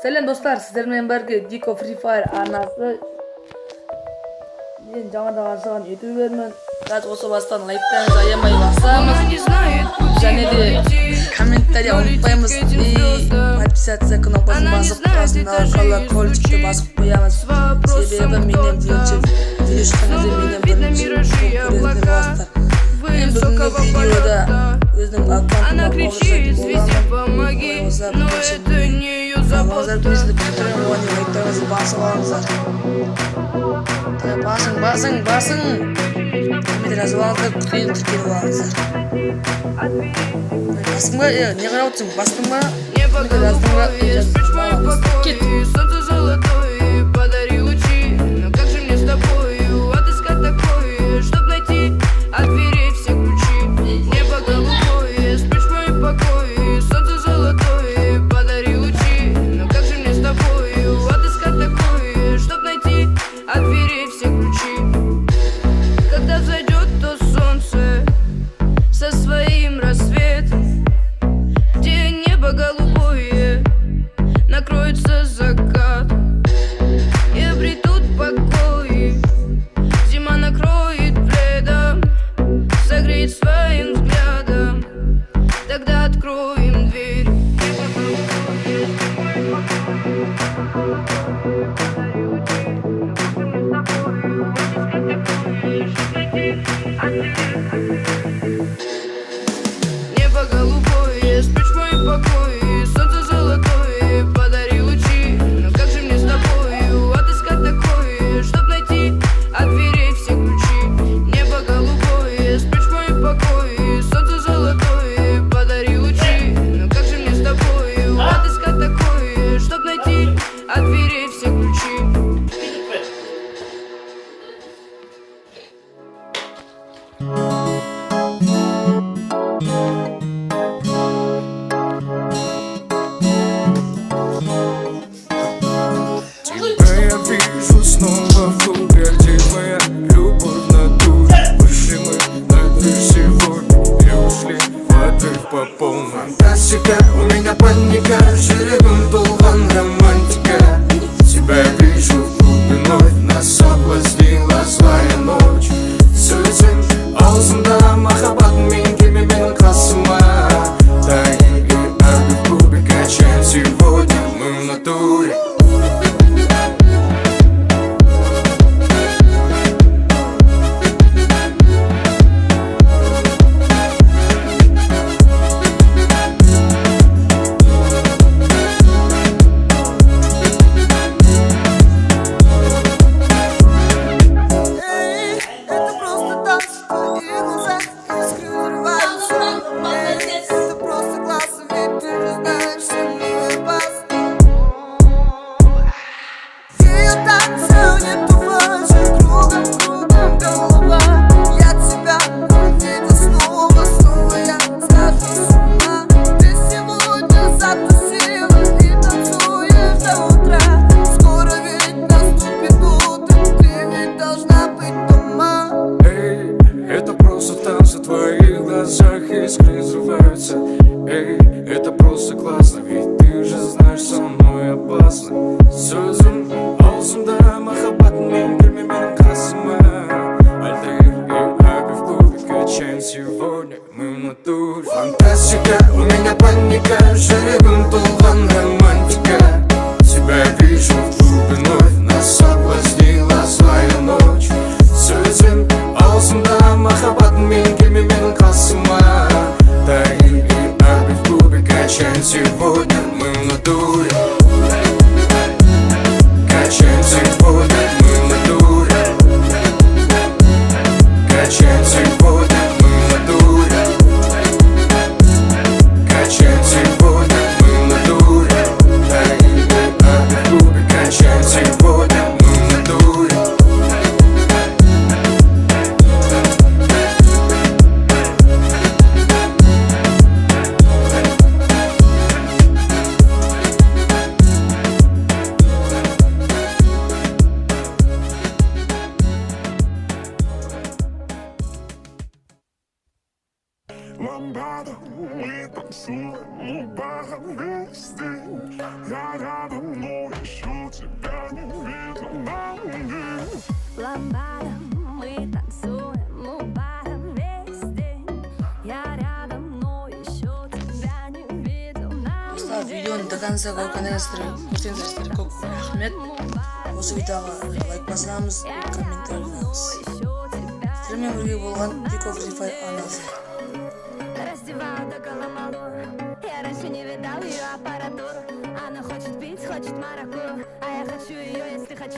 Selam dostlar, sizlerle birlikte Dico Free Fire arnası. Мен жаңадан ашыған ютубермін. Қазір осы бастан лайктарыңызды аямай басамыз. Және де комментария ұмытпаймыз. И подписаться кнопкасын басып қасындағы қалар колчикті басып қоямыз. Себебі менен бірінші видео шыққаныңызда менен бірінші көресіздер боласыздар. Мен бүгінгі видеода өзінің аккаунтыма Базар білесіздер, көтерген оған лайктарыңызды басып алыңыздар. Басың. Комментарий жазып алыңыздар, күтейін, тіркеліп алыңыздар. Бастың ба? Не қарап отырсың? Бастың ба? Комментарий жаздың ба? Кет. Небо голубое, спишь в моем покое, солнце золотое, подари лучи. Но как же мне с тобою отыскать такое, чтоб найти от дверей все ключи? Небо голубое, спишь в моем покое, солнце золотое, подари лучи. Но как же мне с тобою отыскать такое, чтоб найти от дверей все ключи? Снова в клубе, где твоя любовь на туре. Вышли мы на дверь сегодня и ушли в отрыв по полной. Фантастика, у меня паника, жеребом толған романтика. Тебя я вижу в клубе вновь, нас соблазнила злая ночь. Сөзің аузымда махаббатмен келме менің қасыма. Тайм и арби в клубе качаем сегодня мы в натуре. Искры взрываются, эй, это просто классно. Ведь ты же знаешь, со мной опасно. Сөзім аузымда махаббатмен келме менің қасыма. Альтаир и Аби в клубе качаем сегодня мы в натуре. Фантастика, у меня паника, жеребом толған романтика. Тебя я вижу в клубе вновь, нас соблазнила злая ночь. Сөзім аузымда махаббатмен келме менің қасыма. Тайм и Аби в клубе качаем сегодня мы в натуре. Качаем сегодня мы в натуре. Качаем сегодня мы в натуре. Качаем сегодня мы в натуре. Тайм и Аби в клубе качаем сегодня мы в натуре. баром весь день. Я рядом, но еще тебя не видел на мне. Ламбадом мы танцуем у бара весь день. Я рядом, но еще тебя не видел на мне. Dostlar videoni до конца ko'rsangizlar ko'p rahmat. O'sha videoga like bosamiz, kommentar yozamiz. Sizlarмен birga bo'lgan Pico Free Fire anasi. Раздеваю до головы. Я раньше не видал ее аппаратуру. Она хочет пить, хочет маракую, а я хочу ее, если хочу.